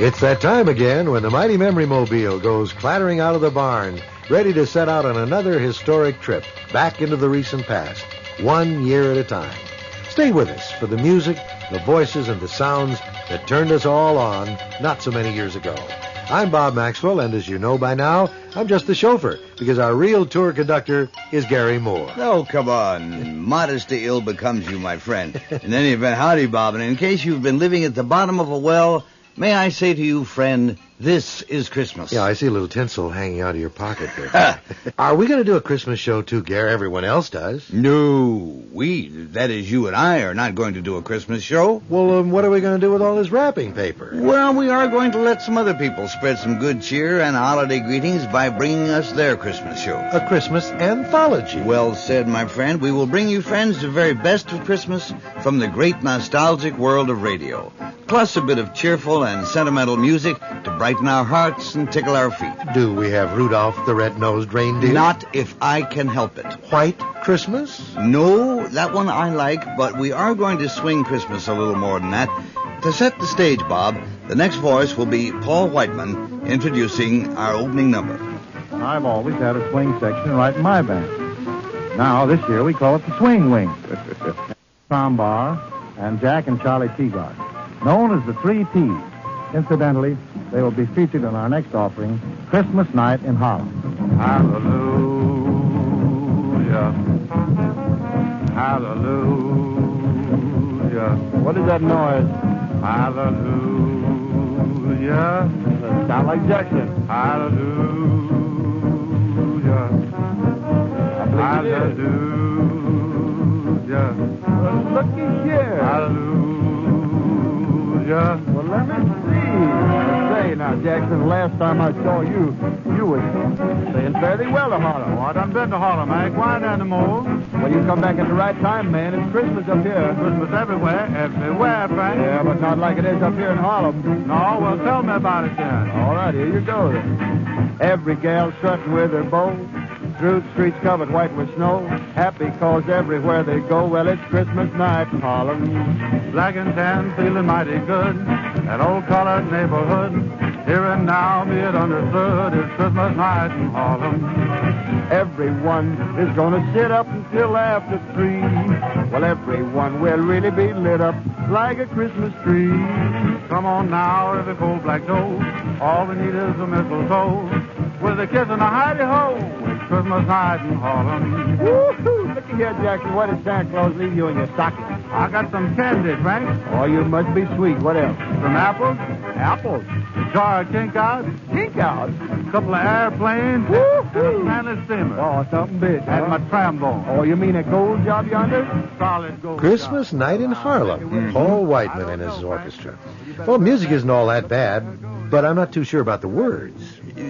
It's that time again when the mighty Memory Mobile goes clattering out of the barn, ready to set out on another historic trip back into the recent past, 1 year at a time. Stay with us for the music, the voices, and the sounds that turned us all on not so many years ago. I'm Bob Maxwell, and as you know by now, I'm just the chauffeur, because our real tour conductor is Gary Moore. Oh, come on. Modesty ill becomes you, my friend. In any event, howdy, Bob. And in case you've been living at the bottom of a well, may I say to you, friend, this is Christmas. Yeah, I see a little tinsel hanging out of your pocket there. Are we going to do a Christmas show, too, Gary? Everyone else does. No, that is you and I, are not going to do a Christmas show. Well, what are we going to do with all this wrapping paper? Well, we are going to let some other people spread some good cheer and holiday greetings by bringing us their Christmas show. A Christmas anthology. Well said, my friend. We will bring you, friends, the very best of Christmas from the great nostalgic world of radio, plus a bit of cheerful and sentimental music to brighten our hearts and tickle our feet. Do we have Rudolph the Red-Nosed Reindeer? Not if I can help it. White Christmas? No, that one I like, but we are going to swing Christmas a little more than that. To set the stage, Bob, the next voice will be Paul Whiteman introducing our opening number. I've always had a swing section right in my band. Now, this year, we call it the Swing Wing. Tom Barr and Jack and Charlie Teagard, known as the 3 T's. Incidentally, they will be featured in our next offering, Christmas Night in Harlem. Hallelujah. Hallelujah. What is that noise? Hallelujah. That sound like Jackson. Hallelujah. Hallelujah. Well, looky here. Hallelujah. Well, let me see. Say, now, Jackson, last time I saw you, you were saying fairly well to Harlem. Oh, I done been to Harlem. I ain't going anymore. Well, you come back at the right time, man. It's Christmas up here. Christmas everywhere. Everywhere, Frank. Yeah, but not like it is up here in Harlem. No, well, tell me about it then. All right, here you go then. Every gal strutting with her bow. Through the streets covered white with snow. Happy cause everywhere they go. Well, it's Christmas night in Harlem. Black and tan, feeling mighty good. That old colored neighborhood. Here and now, be it understood. It's Christmas night in Harlem. Everyone is gonna sit up until after 3. Well, everyone will really be lit up like a Christmas tree. Come on now, every cold black toe. All we need is a mistletoe. With a kiss and a hidey-ho. It's Christmas night in Harlem. Woo-hoo! Looky here, Jackson. What did Santa Claus leave you in your stocking? I got some candy, Frank. Oh, you must be sweet. What else? Some apples. Apples? A jar of kink out. Kink out? A couple of airplanes. Woo-hoo! And a Spanish steamer. Oh, something big. And my trombone. Oh, you mean a gold job yonder? Solid gold Christmas job. Night in Harlem. Paul Whiteman and his orchestra. Well, music isn't all that bad, but I'm not too sure about the words.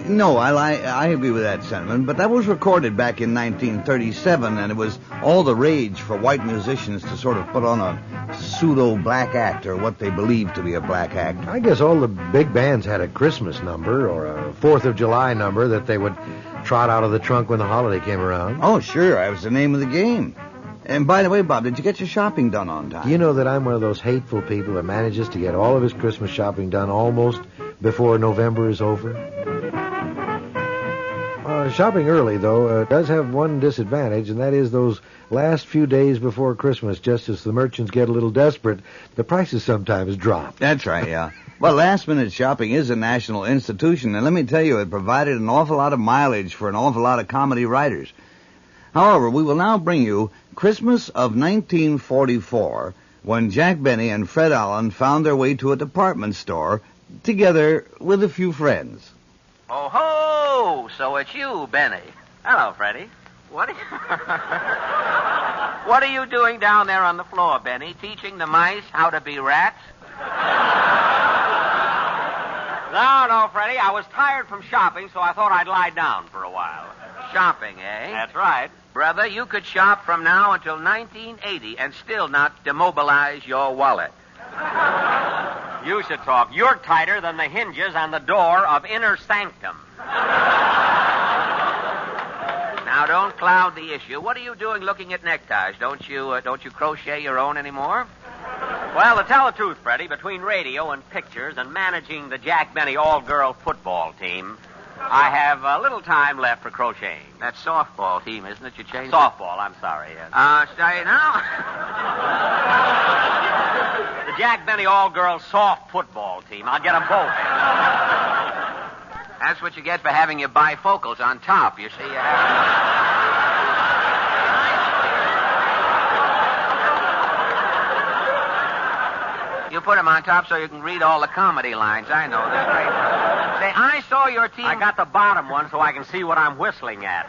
No, I agree with that sentiment, but that was recorded back in 1937, and it was all the rage for white musicians to sort of put on a pseudo-black act, or what they believed to be a black act. I guess all the big bands had a Christmas number or a 4th of July number that they would trot out of the trunk when the holiday came around. Oh, sure, that was the name of the game. And by the way, Bob, did you get your shopping done on time? You know that I'm one of those hateful people that manages to get all of his Christmas shopping done almost before November is over. Shopping early, though, does have one disadvantage, and that is those last few days before Christmas, just as the merchants get a little desperate, the prices sometimes drop. That's right, yeah. Well, last-minute shopping is a national institution, and let me tell you, it provided an awful lot of mileage for an awful lot of comedy writers. However, we will now bring you Christmas of 1944, when Jack Benny and Fred Allen found their way to a department store, together with a few friends. Oh, ho! So it's you, Benny. Hello, Freddie. What are you doing down there on the floor, Benny? Teaching the mice how to be rats? No, Freddie. I was tired from shopping, so I thought I'd lie down for a while. Shopping, eh? That's right. Brother, you could shop from now until 1980 and still not demobilize your wallet. You should talk. You're tighter than the hinges on the door of Inner Sanctum. Now, don't cloud the issue. What are you doing looking at neckties? Don't you crochet your own anymore? Well, to tell the truth, Freddie, between radio and pictures and managing the Jack Benny all-girl football team, I have little time left for crocheting. That softball team, isn't it? You changed Softball, I'm sorry. Yes. Say now. The Jack Benny all-girl soft football team. I'll get them both. That's what you get for having your bifocals on top. You see, you have... You put them on top so you can read all the comedy lines. I know. They're great. Say, I saw your team... I got the bottom one so I can see what I'm whistling at.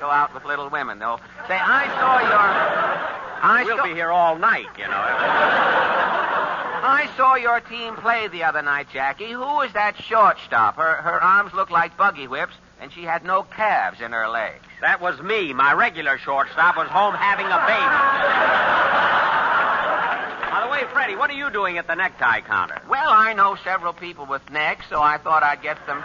Go out with Little Women, though. Say, I saw your... We'll be here all night, you know. I saw your team play the other night, Jackie. Who was that shortstop? Her arms looked like buggy whips, and she had no calves in her legs. That was me. My regular shortstop was home having a baby. By the way, Freddie, what are you doing at the necktie counter? Well, I know several people with necks, so I thought I'd get them...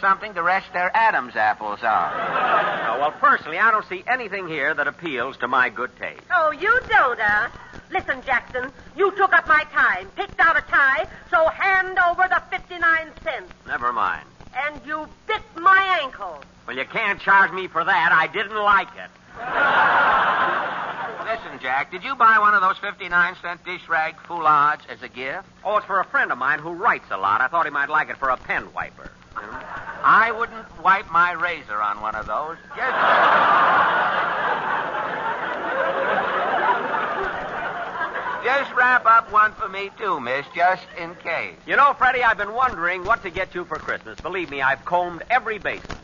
something to rest their Adam's apples on. Oh, well, personally, I don't see anything here that appeals to my good taste. Oh, you don't, Listen, Jackson, you took up my time, picked out a tie, so hand over the 59 cents. Never mind. And you bit my ankle. Well, you can't charge me for that. I didn't like it. Listen, Jack, did you buy one of those 59-cent dish rag foulards as a gift? Oh, it's for a friend of mine who writes a lot. I thought he might like it for a pen wiper. I wouldn't wipe my razor on one of those. Just wrap up one for me, too, miss, just in case. You know, Freddie, I've been wondering what to get you for Christmas. Believe me, I've combed every basement.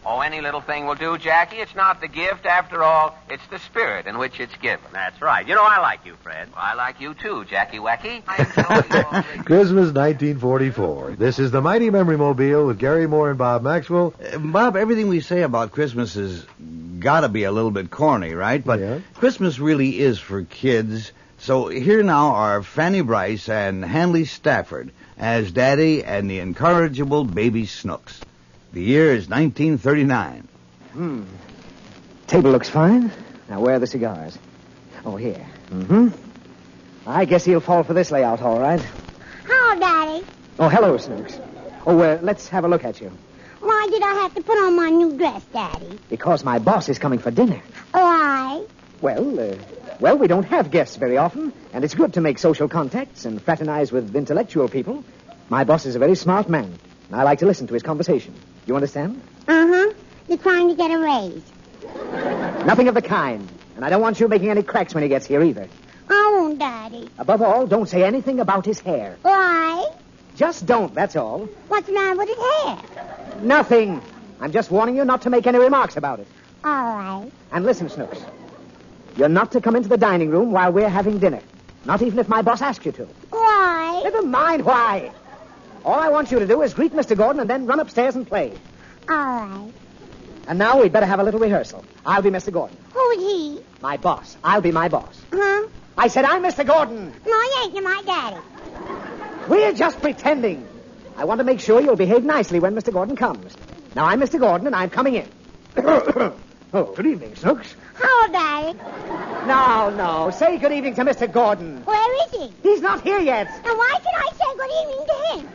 Oh, any little thing will do, Jackie. It's not the gift, after all. It's the spirit in which it's given. That's right. You know, I like you, Fred. Well, I like you, too, Jackie Wacky. Christmas 1944. This is the Mighty Memory Mobile with Gary Moore and Bob Maxwell. Bob, everything we say about Christmas has got to be a little bit corny, right? But Yeah. Christmas really is for kids. So here now are Fanny Bryce and Hanley Stafford as Daddy and the incorrigible baby Snooks. The year is 1939. Table looks fine. Now, where are the cigars? Oh, here. Mm-hmm. I guess he'll fall for this layout, all right. Hello, Daddy. Oh, hello, Snooks. Oh, let's have a look at you. Why did I have to put on my new dress, Daddy? Because my boss is coming for dinner. Why? Well, we don't have guests very often, and it's good to make social contacts and fraternize with intellectual people. My boss is a very smart man, and I like to listen to his conversation. You understand? Uh-huh. You're trying to get a raise. Nothing of the kind. And I don't want you making any cracks when he gets here, either. I won't, Daddy. Above all, don't say anything about his hair. Why? Just don't, that's all. What's the matter with his hair? Nothing. I'm just warning you not to make any remarks about it. All right. And listen, Snooks. You're not to come into the dining room while we're having dinner. Not even if my boss asks you to. Why? Never mind why. All I want you to do is greet Mr. Gordon and then run upstairs and play. All right. And now we'd better have a little rehearsal. I'll be Mr. Gordon. Who's he? My boss. I'll be my boss. Huh? I said I'm Mr. Gordon. No, you ain't. You're my daddy. We're just pretending. I want to make sure you'll behave nicely when Mr. Gordon comes. Now, I'm Mr. Gordon, and I'm coming in. Oh, good evening, Snooks. Hello, Daddy. No. Say good evening to Mr. Gordon. Where is he? He's not here yet. And why should I say good evening to him?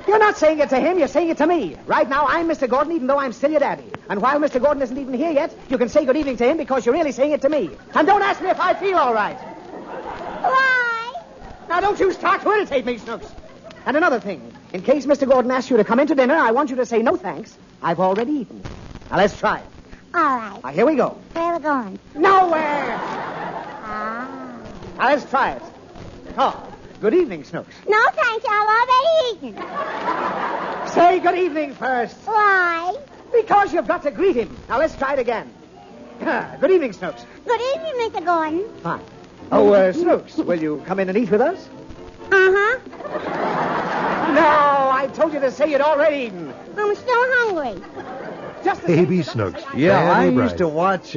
You're not saying it to him, you're saying it to me. Right now, I'm Mr. Gordon, even though I'm still your daddy. And while Mr. Gordon isn't even here yet, you can say good evening to him because you're really saying it to me. And don't ask me if I feel all right. Why? Now, don't you start to irritate me, Snooks. And another thing. In case Mr. Gordon asks you to come in to dinner, I want you to say no thanks. I've already eaten. Now, let's try it. All right. Now, here we go. Where are we going? Nowhere! Ah. Now, let's try it. Oh, good evening, Snooks. No, thanks. I've already eaten. Say good evening first. Why? Because you've got to greet him. Now, let's try it again. Good evening, Snooks. Good evening, Mr. Gordon. Fine. Oh, Snooks, will you come in and eat with us? Uh-huh. No, I told you to say you'd already eaten. I'm still hungry. Just the Baby same- Snooks. Yeah, I Fanny used to Bryce.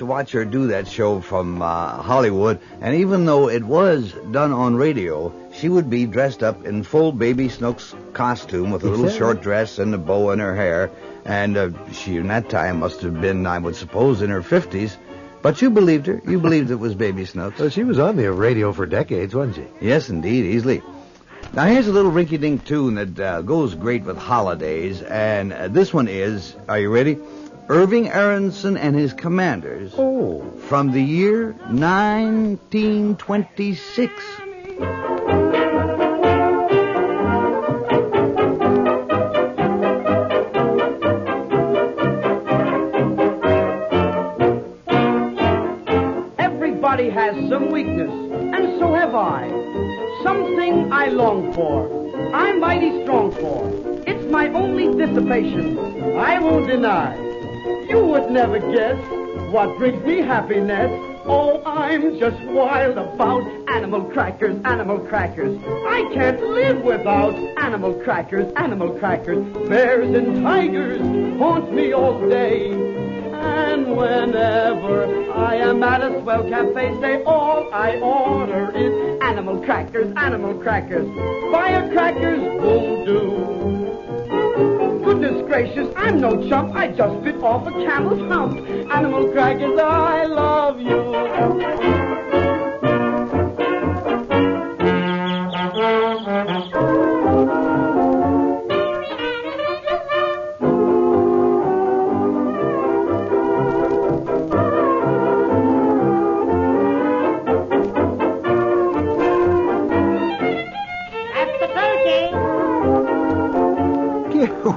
watch her do that show from Hollywood, and even though it was done on radio, she would be dressed up in full Baby Snooks costume with a little Exactly. short dress and a bow in her hair, and she in that time must have been, I would suppose, in her 50s. But you believed her. You believed it was Baby Snooks. Well, she was on the radio for decades, wasn't she? Yes, indeed, easily. Now, here's a little rinky-dink tune that goes great with holidays, and this one is, are you ready? Irving Aronson and his Commanders. Oh. From the year 1926. Everybody has some weakness, and so have I. Something I long for, I'm mighty strong for. It's my only dissipation, I won't deny. You would never guess what brings me happiness. Oh, I'm just wild about animal crackers, animal crackers. I can't live without animal crackers, animal crackers. Bears and tigers haunt me all day. And whenever I am at a swell cafe, say all I order is animal crackers, animal crackers. Firecrackers won't do. Goodness gracious, I'm no chump. I just bit off a camel's hump. Animal crackers, I love you.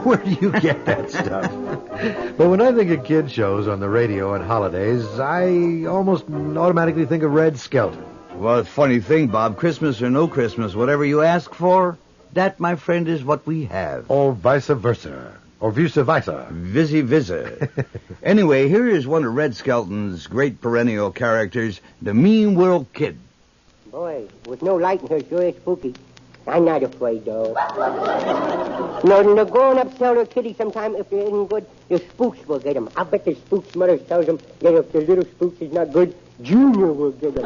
Where do you get that stuff? But when I think of kid shows on the radio on holidays, I almost automatically think of Red Skelton. Well, it's a funny thing, Bob. Christmas or no Christmas, whatever you ask for, that, my friend, is what we have. Or vice versa. Or vice versa. Visa. Anyway, here is one of Red Skelton's great perennial characters, the Mean World Kid. Boy, with no light in her, sure is spooky. I'm not afraid, though. No, go on up, tell her kitty sometime if they isn't good, the spooks will get 'em. I bet the spook's mother tells 'em that if the little spooks is not good, Junior will get 'em.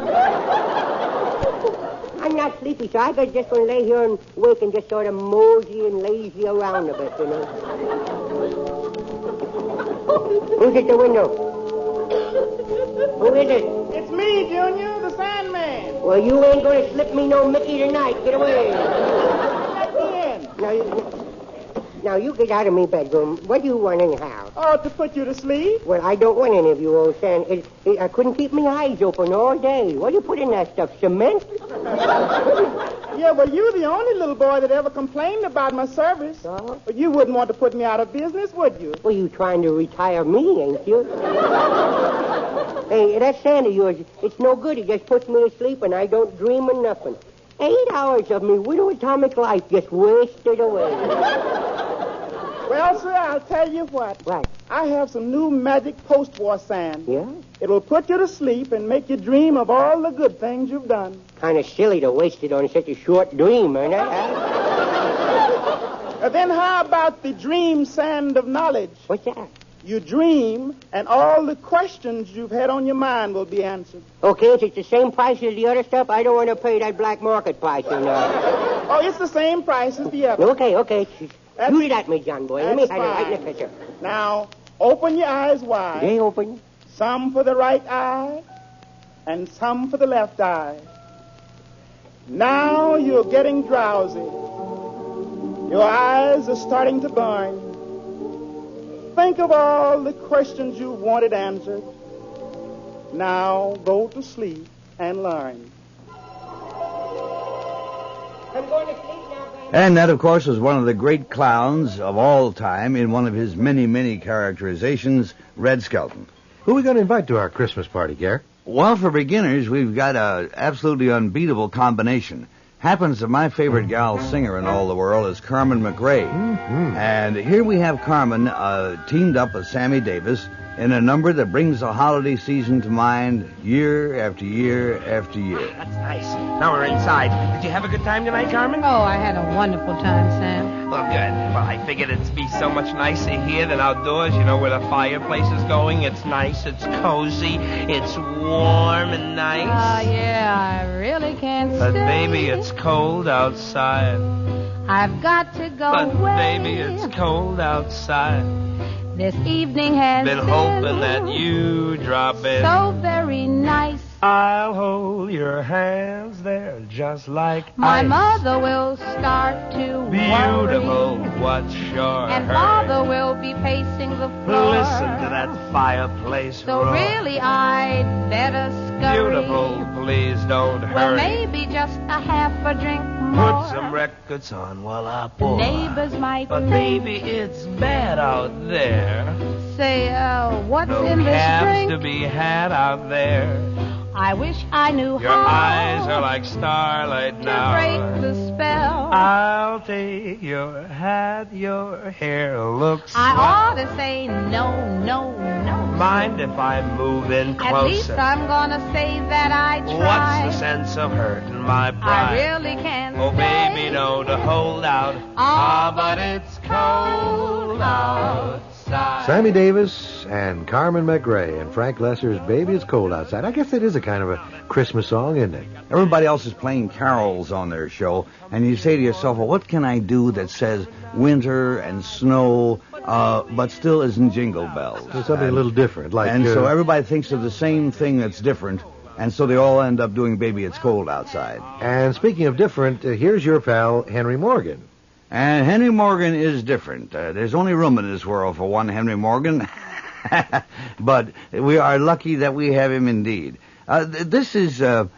I'm not sleepy, so I just gonna lay here and wake and just sort of mosey and lazy around a bit, you know. Who's at the window? Who is it? It's me, Junior, the Sandman. Well, you ain't gonna slip me no Mickey tonight. Get away. Let me in. Now, you get out of me bedroom. What do you want anyhow? Oh, to put you to sleep. Well, I don't want any of you, old Sand. I couldn't keep my eyes open all day. What do you put in that stuff, cement? Yeah, well, you're the only little boy that ever complained about my service. Oh? But you wouldn't want to put me out of business, would you? Well, you trying to retire me, ain't you? Hey, that sand of yours, it's no good. It just puts me to sleep, and I don't dream of nothing. 8 hours of me widow atomic life just wasted away. Well, sir, I'll tell you what. What? I have some new magic post-war sand. Yeah? It'll put you to sleep and make you dream of all the good things you've done. Kind of silly to waste it on such a short dream, ain't it? Then how about the dream sand of knowledge? What's that? You dream, and all the questions you've had on your mind will be answered. Okay, if it's the same price as the other stuff, I don't want to pay that black market price, you know. Oh, it's the same price as the other. Okay. Shoot it at me, John boy. Let me have it right in the picture. Now, open your eyes wide. They open. Some for the right eye, and some for the left eye. Now you're getting drowsy. Your eyes are starting to burn. Think of all the questions you wanted answered. Now go to sleep and learn. I'm going to sleep now, baby. And that, of course, was one of the great clowns of all time in one of his many, many characterizations, Red Skelton. Who are we going to invite to our Christmas party, Gare? Well, for beginners, we've got a absolutely unbeatable combination. Happens that my favorite gal singer in all the world is Carmen McRae. Mm-hmm. And here we have Carmen teamed up with Sammy Davis in a number that brings the holiday season to mind year after year after year. That's nice. Now we're inside. Did you have a good time tonight, Carmen? Oh, I had a wonderful time, Sam. Well, good. Well, I figured it'd be so much nicer here than outdoors, you know, where the fireplace is going. It's nice, it's cozy, it's warm and nice. Oh, yeah, I really can't But, stay. baby, it's cold outside. I've got to go But, away. baby, it's cold outside. This evening has Been hoping that you drop in. so very nice. I'll hold your hands there just like My ice. mother will start to Beautiful, worry, what's your and hurry? father will be pacing the floor. Listen to that fireplace So roar. really I'd better scurry. Beautiful, please don't Well, hurry. maybe just a half a drink more. Put some records on while I The pour. neighbors might But think, baby, it's bad out there. say, what's No in this cabs drink? to be had out there. I wish I knew Your how eyes are like starlight to now. break the spell. I'll take your hat, your hair looks I swell. ought to say no, no, no. Mind if I move in closer? At least I'm gonna say that I tried. What's the sense of hurting my I pride? really can't Oh, say. baby, don't hold out. But it's cold outside. Sammy Davis and Carmen McRae and Frank Lesser's Baby It's Cold Outside. I guess that is a kind of a Christmas song, isn't it? Everybody else is playing carols on their show, and you say to yourself, well, what can I do that says winter and snow, but still isn't jingle bells? So something a little different. So everybody thinks of the same thing that's different, and so they all end up doing Baby It's Cold Outside. And speaking of different, here's your pal, Henry Morgan. And Henry Morgan is different. There's only room in this world for one Henry Morgan. But we are lucky that we have him indeed. This is an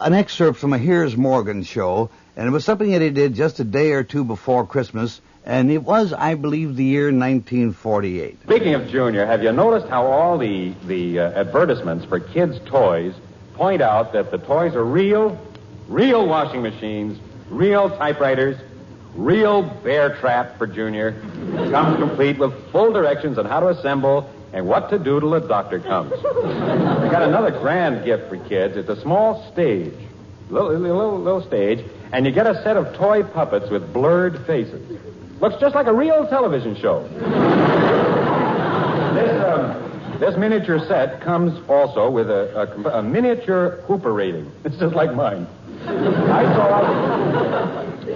excerpt from a Here's Morgan show, and it was something that he did just a day or two before Christmas, and it was, I believe, the year 1948. Speaking of Junior, have you noticed how all the advertisements for kids' toys point out that the toys are real washing machines, real typewriters, real bear trap for Junior. Comes complete with full directions on how to assemble and what to do till the doctor comes. I got another grand gift for kids. It's a small stage, little stage, and you get a set of toy puppets with blurred faces. Looks just like a real television show. This miniature set comes also with a miniature Hooper rating. It's just like mine.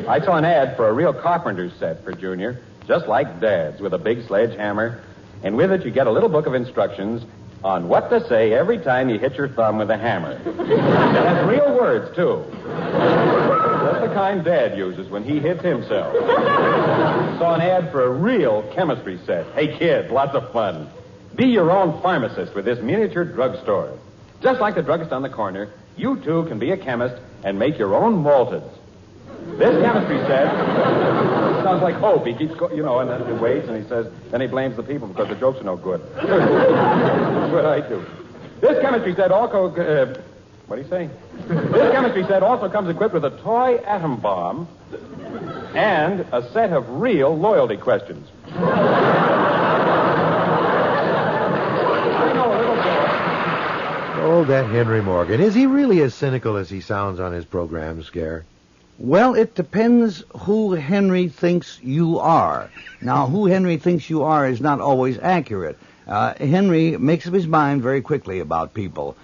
I saw an ad for a real carpenter's set for Junior, just like Dad's, with a big sledgehammer. And with it, you get a little book of instructions on what to say every time you hit your thumb with a hammer. It has real words, too. Just the kind Dad uses when he hits himself. Saw an ad for a real chemistry set. Hey, kids, lots of fun. Be your own pharmacist with this miniature drugstore. Just like the druggist on the corner, you, too, can be a chemist and make your own malteds. This chemistry set sounds like hope. He keeps, and then he waits and he says, then he blames the people because the jokes are no good. That's what I do. This chemistry set also, what do you say? This chemistry set also comes equipped with a toy atom bomb and a set of real loyalty questions. Oh, that Henry Morgan. Is he really as cynical as he sounds on his program, Scare? Well, it depends who Henry thinks you are. Now, who Henry thinks you are is not always accurate. Henry makes up his mind very quickly about people.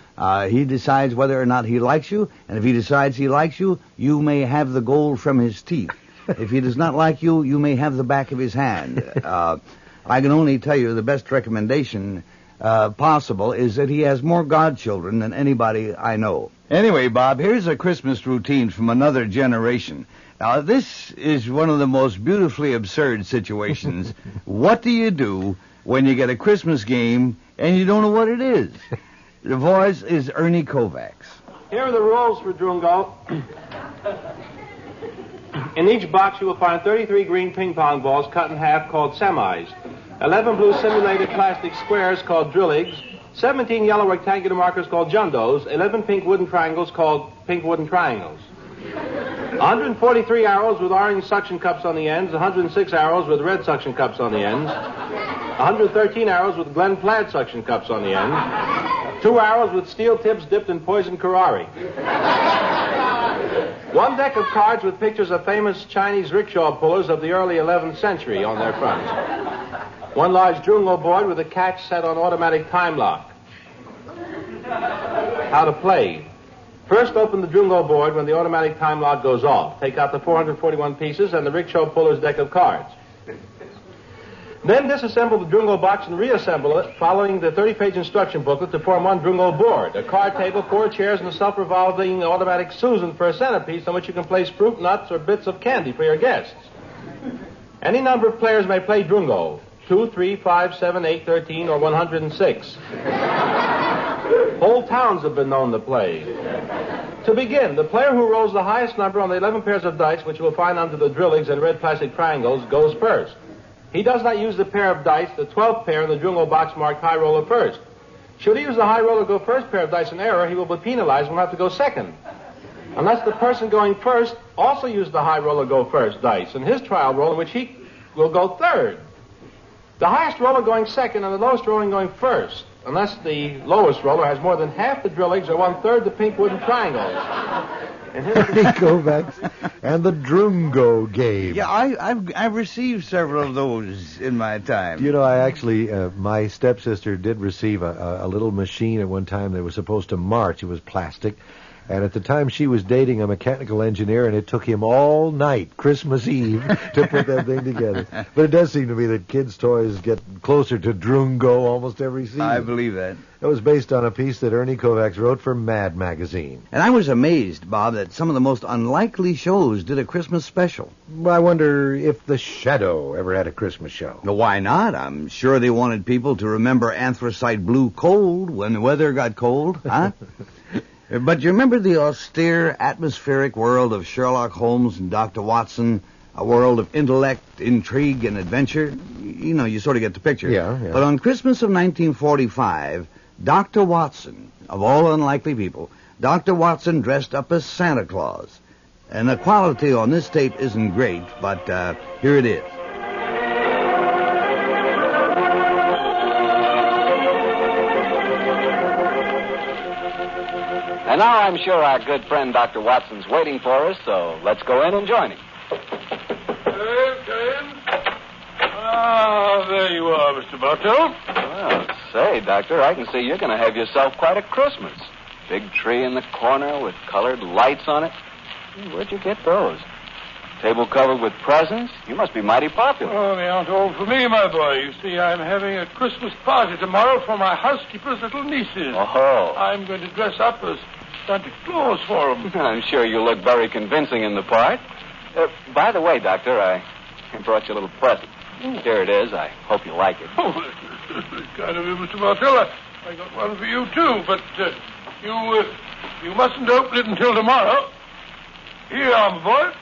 He decides whether or not he likes you, and if he decides he likes you, you may have the gold from his teeth. If he does not like you, you may have the back of his hand. I can only tell you the best recommendation possible is that he has more godchildren than anybody I know. Anyway, Bob, here's a Christmas routine from another generation. Now, this is one of the most beautifully absurd situations. What do you do when you get a Christmas game and you don't know what it is? The voice is Ernie Kovacs. Here are the rules for Drungo. In each box you will find 33 green ping pong balls cut in half called semis, 11 blue simulated plastic squares called drilligs, 17 yellow rectangular markers called jundos, 11 pink wooden triangles called pink wooden triangles. 143 arrows with orange suction cups on the ends, 106 arrows with red suction cups on the ends, 113 arrows with Glen Plaid suction cups on the ends, 2 arrows with steel tips dipped in poison curare. 1 deck of cards with pictures of famous Chinese rickshaw pullers of the early 11th century on their fronts. 1 large Drungo board with a catch set on automatic time lock. How to play. First, open the Drungo board when the automatic time lock goes off. Take out the 441 pieces and the rickshaw puller's deck of cards. Then disassemble the Drungo box and reassemble it, following the 30-page instruction booklet to form one Drungo board, a card table, 4 chairs, and a self-revolving automatic Susan for a centerpiece on which you can place fruit, nuts, or bits of candy for your guests. Any number of players may play Drungo. 2, 3, 5, 7, 8, 13, or 106. Whole towns have been known to play. To begin, the player who rolls the highest number on the 11 pairs of dice, which you will find under the drillings and red plastic triangles, goes first. He does not use the pair of dice, the 12th pair in the Drungo box marked high roller first. Should he use the high roller go first pair of dice in error, he will be penalized and will have to go second. Unless the person going first also used the high roller go first dice in his trial roll, in which he will go third. The highest roller going second and the lowest roller going first, unless the lowest roller has more than half the drillings or 1/3 the pink wooden triangles. Kovacs and the Drungo game. Yeah, I've received several of those in my time. You know, I actually, my stepsister did receive a little machine at one time that was supposed to march. It was plastic. And at the time, she was dating a mechanical engineer, and it took him all night, Christmas Eve, to put that thing together. But it does seem to me that kids' toys get closer to Drungo almost every season. I believe that. It was based on a piece that Ernie Kovacs wrote for Mad Magazine. And I was amazed, Bob, that some of the most unlikely shows did a Christmas special. Well, I wonder if The Shadow ever had a Christmas show. Well, why not? I'm sure they wanted people to remember anthracite blue cold when the weather got cold, huh? But you remember the austere, atmospheric world of Sherlock Holmes and Dr. Watson, a world of intellect, intrigue, and adventure? You know, you sort of get the picture. Yeah. But on Christmas of 1945, Dr. Watson, of all unlikely people, Dr. Watson dressed up as Santa Claus. And the quality on this tape isn't great, but here it is. And now I'm sure our good friend Dr. Watson's waiting for us, so let's go in and join him. Ah, there you are, Mr. Bartell. Well, say, Doctor, I can see you're going to have yourself quite a Christmas. Big tree in the corner with colored lights on it. Where'd you get those? Table covered with presents? You must be mighty popular. Oh, they aren't all for me, my boy. You see, I'm having a Christmas party tomorrow for my housekeeper's little nieces. Oh. I'm going to dress up as Santa Claus for them. I'm sure you look very convincing in the part. By the way, Doctor, I brought you a little present. Here it is. I hope you like it. Oh, that's kind of you, Mr. Martell. I got one for you, too, but you mustn't open it until tomorrow. Here, my boy.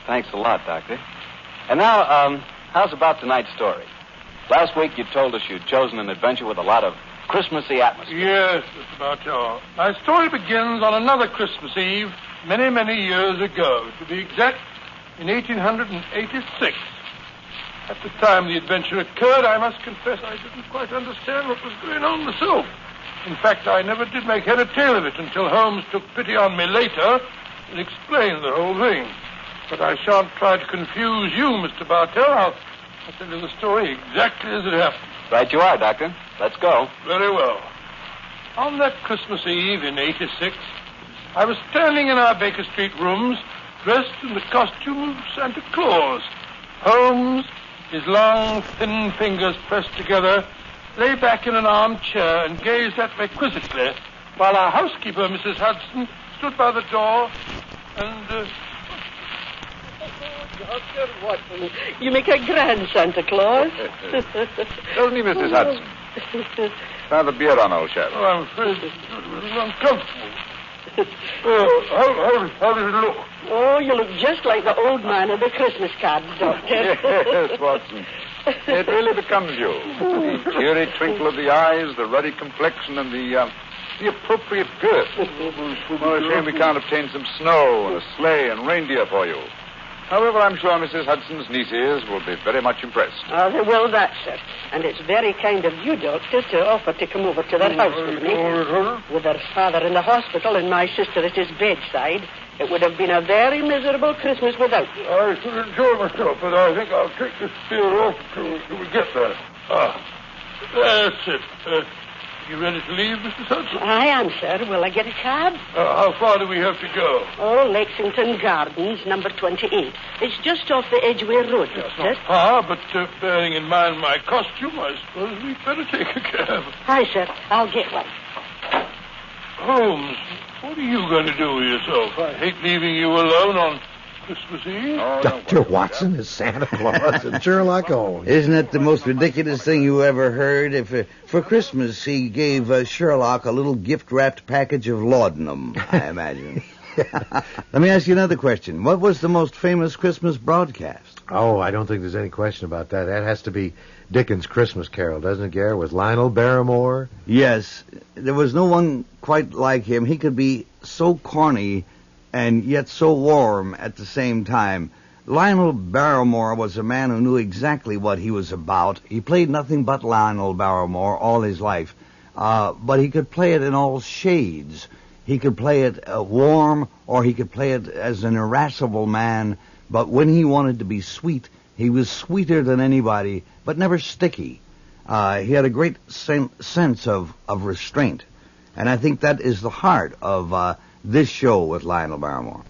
Thanks a lot, Doctor. And now, how's about tonight's story? Last week you told us you'd chosen an adventure with a lot of Christmassy atmosphere. Yes, Mr. Bartell. My story begins on another Christmas Eve, many, many years ago. To be exact, in 1886. At the time the adventure occurred, I must confess I didn't quite understand what was going on myself. In fact, I never did make head or tail of it until Holmes took pity on me later and explained the whole thing. But I shan't try to confuse you, Mr. Bartell. I'll tell you the story exactly as it happened. Right you are, Doctor. Let's go. Very well. On that Christmas Eve in 86, I was standing in our Baker Street rooms, dressed in the costume of Santa Claus. Holmes, his long, thin fingers pressed together, lay back in an armchair and gazed at me quizzically, while our housekeeper, Mrs. Hudson, stood by the door and... Dr. Watson, you make a grand Santa Claus. Tell me, Mrs. Hudson. Have a beer on, old chap. Oh, I'm afraid it's uncomfortable. How does it look? Oh, you look just like the old man of the Christmas cards, Doctor. Yes, Watson. It really becomes you. The cheery twinkle of the eyes, the ruddy complexion, and the appropriate girth. Oh, a shame we can't obtain some snow and a sleigh and reindeer for you. However, I'm sure Mrs. Hudson's nieces will be very much impressed. Oh, they will that, sir. And it's very kind of you, Doctor, to offer to come over to that house with me. With her father in the hospital and my sister at his bedside, it would have been a very miserable Christmas without you. I should enjoy myself, but I think I'll take this beer off till we get there. Ah, that's it. You ready to leave, Mrs. Hudson? I am, sir. Will I get a cab? How far do we have to go? Oh, Lexington Gardens, number 28. It's just off the Edgware Road, sir. But bearing in mind my costume, I suppose we'd better take a cab. Hi, sir. I'll get one. Holmes, what are you going to do with yourself? I hate leaving you alone on Christmas Eve. Dr. Watson is Santa Claus and Sherlock Holmes. Isn't it the most ridiculous thing you ever heard? If for Christmas he gave Sherlock a little gift-wrapped package of laudanum, I imagine. Let me ask you another question. What was the most famous Christmas broadcast? Oh, I don't think there's any question about that. That has to be Dickens' Christmas Carol, doesn't it, Gare? With Lionel Barrymore? Yes. There was no one quite like him. He could be so corny and yet so warm at the same time. Lionel Barrymore was a man who knew exactly what he was about. He played nothing but Lionel Barrymore all his life, but he could play it in all shades. He could play it warm, or he could play it as an irascible man, but when he wanted to be sweet, he was sweeter than anybody, but never sticky. He had a great sense of restraint, and I think that is the heart of this show with Lionel Barrymore.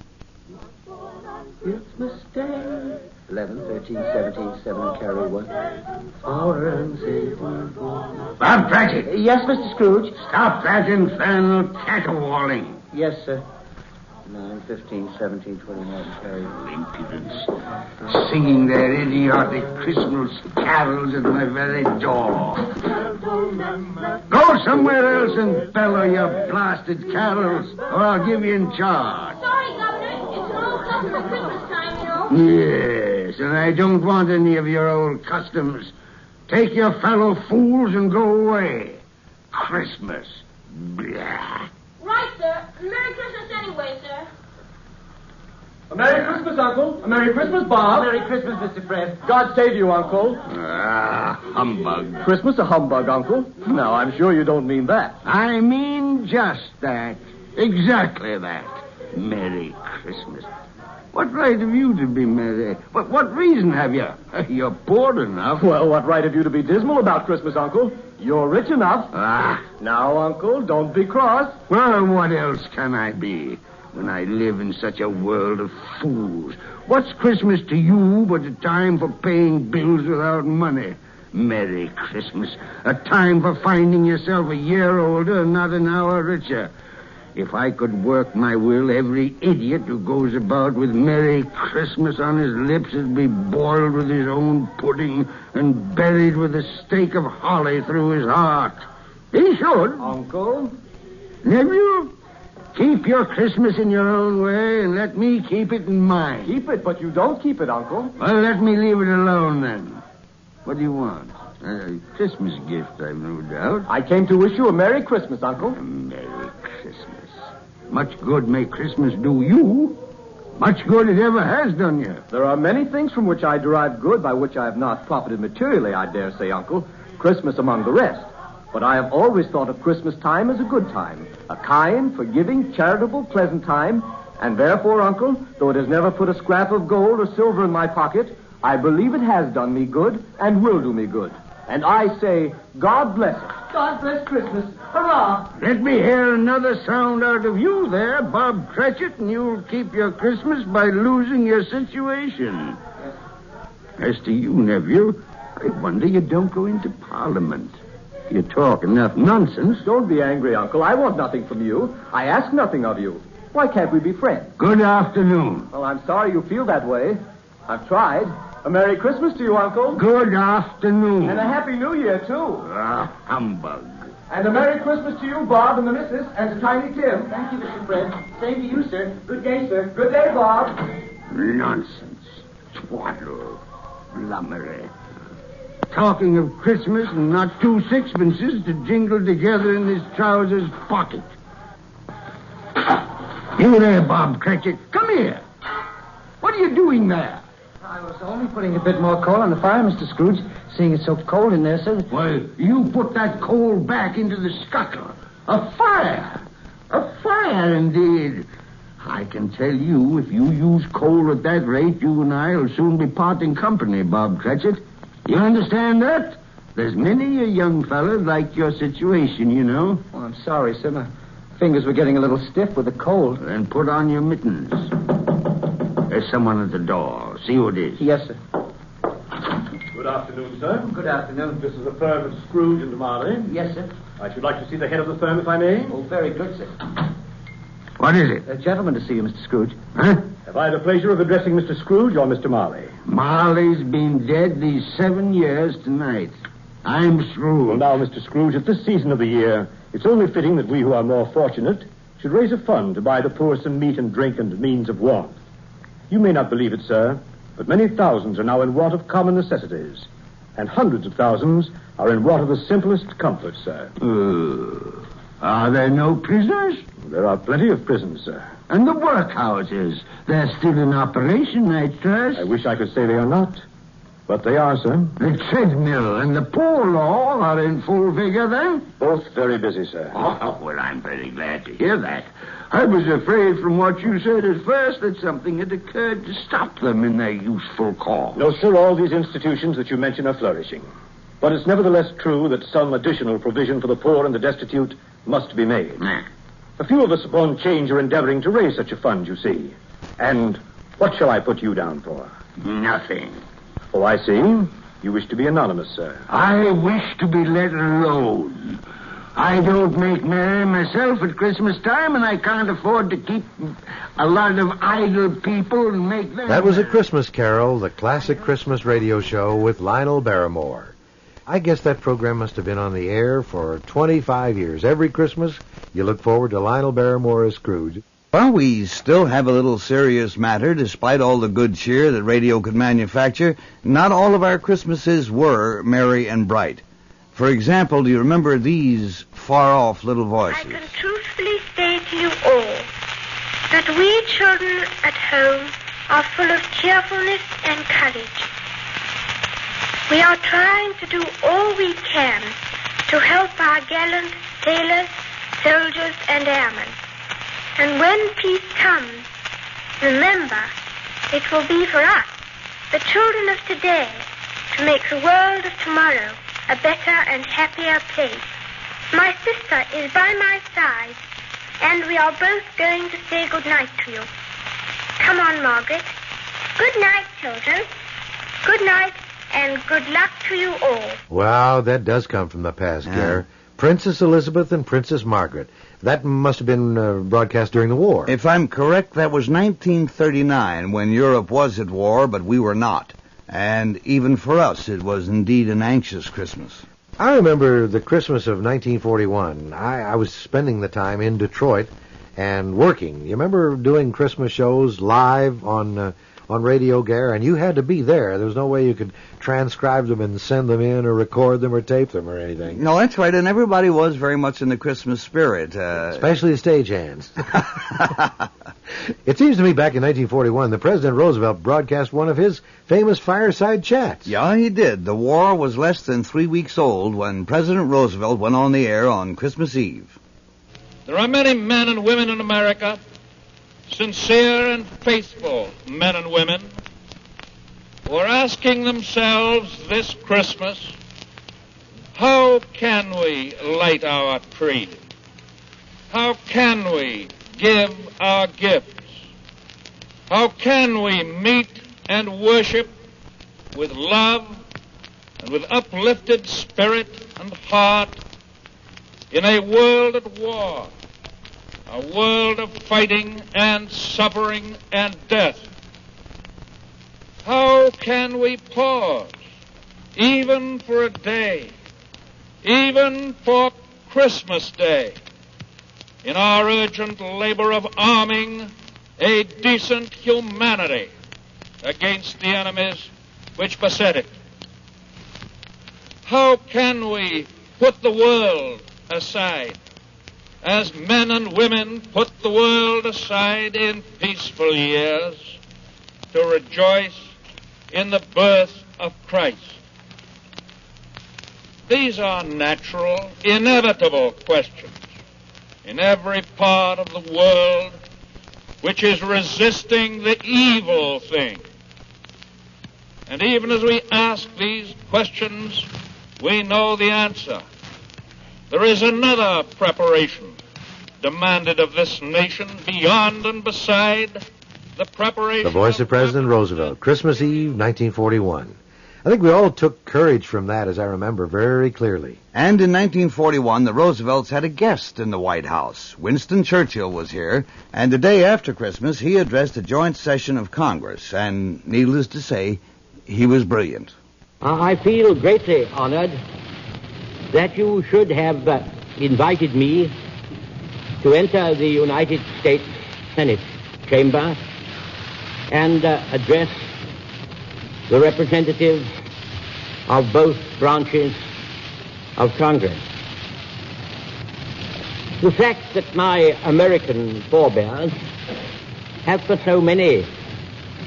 Christmas Day. 11, 13, 17, 7, carry 1. 4 and 6, 1, 4. Bob Cratchit. Yes, Mr. Scrooge? Stop that infernal caterwauling. Yes, sir. 9, 15, 17, 29, carry 1. Impudence. Singing their idiotic Christmas carols at my very door. Go somewhere else and bellow your blasted carols, or I'll give you in charge. Sorry, Governor. It's an old custom at Christmas time, you know. Yes, and I don't want any of your old customs. Take your fellow fools and go away. Christmas. Blah. Right, sir. Merry Christmas anyway, sir. A Merry Christmas, Uncle. A Merry Christmas, Bob. Merry Christmas, Mr. Fred. God save you, Uncle. Humbug. Christmas a humbug, Uncle? Now, I'm sure you don't mean that. I mean just that. Exactly that. Merry Christmas. What right have you to be merry? What reason have you? You're poor enough. Well, what right have you to be dismal about Christmas, Uncle? You're rich enough. Now, Uncle, don't be cross. Well, what else can I be when I live in such a world of fools? What's Christmas to you but a time for paying bills without money? Merry Christmas. A time for finding yourself a year older and not an hour richer. If I could work my will, every idiot who goes about with Merry Christmas on his lips would be boiled with his own pudding and buried with a stake of holly through his heart. He should. Uncle? Nephew, keep your Christmas in your own way and let me keep it in mine. Keep it, but you don't keep it, Uncle. Well, let me leave it alone then. What do you want? A Christmas gift, I've no doubt. I came to wish you a Merry Christmas, Uncle. A Merry Christmas. Much good may Christmas do you. Much good it ever has done you. There are many things from which I derive good by which I have not profited materially, I dare say, Uncle. Christmas among the rest. But I have always thought of Christmas time as a good time. A kind, forgiving, charitable, pleasant time. And therefore, Uncle, though it has never put a scrap of gold or silver in my pocket, I believe it has done me good and will do me good. And I say, God bless it. God bless Christmas. Hurrah! Let me hear another sound out of you there, Bob Cratchit, and you'll keep your Christmas by losing your situation. As to you, nephew, I wonder you don't go into Parliament. You talk enough nonsense. Don't be angry, Uncle. I want nothing from you. I ask nothing of you. Why can't we be friends? Good afternoon. Well, I'm sorry you feel that way. I've tried. A Merry Christmas to you, Uncle. Good afternoon. And a Happy New Year, too. Humbug. And a Merry Christmas to you, Bob, and the missus, and to Tiny Tim. Thank you, Mr. Fred. Same to you, sir. Good day, sir. Good day, Bob. Nonsense. Twaddle. Blummery. Talking of Christmas and not 2 sixpences to jingle together in his trousers pocket. You there, Bob Cratchit. Come here. What are you doing there? I was only putting a bit more coal on the fire, Mr. Scrooge, seeing it's so cold in there, sir. Well, you put that coal back into the scuttle. A fire. A fire, indeed. I can tell you, if you use coal at that rate, you and I will soon be parting company, Bob Cratchit. You understand that? There's many a young fella like your situation, you know. Oh, I'm sorry, sir. My fingers were getting a little stiff with the cold. Then put on your mittens. There's someone at the door. See who it is. Yes, sir. Good afternoon, sir. Good afternoon. This is the firm of Scrooge and Marley. Yes, sir. I should like to see the head of the firm, if I may. Oh, very good, sir. What is it? A gentleman to see you, Mr. Scrooge. Huh? Have I the pleasure of addressing Mr. Scrooge or Mr. Marley? Marley's been dead these 7 years tonight. I'm Scrooge. Well, now, Mr. Scrooge, at this season of the year, it's only fitting that we who are more fortunate should raise a fund to buy the poor some meat and drink and means of warmth. You may not believe it, sir, but many thousands are now in want of common necessities, and hundreds of thousands are in want of the simplest comforts, sir. Are there no prisoners? There are plenty of prisons, sir. And the workhouses? They're still in operation, I trust. I wish I could say they are not, but they are, sir. The treadmill and the poor law are in full vigor, then? Both very busy, sir. Oh, well, I'm very glad to hear that. I was afraid from what you said at first that something had occurred to stop them in their useful cause. No, sir, all these institutions that you mention are flourishing. But it's nevertheless true that some additional provision for the poor and the destitute must be made. Nah. A few of us upon change are endeavoring to raise such a fund, you see. And what shall I put you down for? Nothing. Oh, I see. You wish to be anonymous, sir. I wish to be let alone. I don't make merry myself at Christmas time, and I can't afford to keep a lot of idle people and make them... That was A Christmas Carol, the classic Christmas radio show with Lionel Barrymore. I guess that program must have been on the air for 25 years. Every Christmas, you look forward to Lionel Barrymore as Scrooge. Well, we still have a little serious matter. Despite all the good cheer that radio could manufacture, not all of our Christmases were merry and bright. For example, do you remember these far-off little voices? I can truthfully say to you all that we children at home are full of cheerfulness and courage. We are trying to do all we can to help our gallant sailors, soldiers, and airmen. And when peace comes, remember, it will be for us, the children of today, to make the world of tomorrow a better and happier place. My sister is by my side, and we are both going to say good night to you. Come on, Margaret. Good night, children. Good night, and good luck to you all. Wow, that does come from the past, Gare. Princess Elizabeth and Princess Margaret. That must have been broadcast during the war. If I'm correct, that was 1939, when Europe was at war, but we were not. And even for us, it was indeed an anxious Christmas. I remember the Christmas of 1941. I was spending the time in Detroit and working. You remember doing Christmas shows live on Radio, Gare, and you had to be there. There was no way you could transcribe them and send them in or record them or tape them or anything. No, that's right, and everybody was very much in the Christmas spirit. Especially the stagehands. It seems to me back in 1941, the President Roosevelt broadcast one of his famous fireside chats. Yeah, he did. The war was less than 3 weeks old when President Roosevelt went on the air on Christmas Eve. There are many men and women in America, sincere and faithful men and women, who are asking themselves this Christmas, how can we light our tree? How can we give our gifts? How can we meet and worship with love and with uplifted spirit and heart in a world at war, a world of fighting and suffering and death? How can we pause, even for a day, even for Christmas Day, in our urgent labor of arming a decent humanity against the enemies which beset it? How can we put the world aside, as men and women put the world aside in peaceful years, to rejoice in the birth of Christ? These are natural, inevitable questions in every part of the world which is resisting the evil thing. And even as we ask these questions, we know the answer. There is another preparation demanded of this nation beyond and beside the preparation. The voice of President Roosevelt, Christmas Eve, 1941. I think we all took courage from that, as I remember very clearly. And in 1941, the Roosevelts had a guest in the White House. Winston Churchill was here, and the day after Christmas, he addressed a joint session of Congress, and needless to say, he was brilliant. I feel greatly honored that you should have invited me to enter the United States Senate chamber and address the representatives of both branches of Congress. The fact that my American forebears have for so many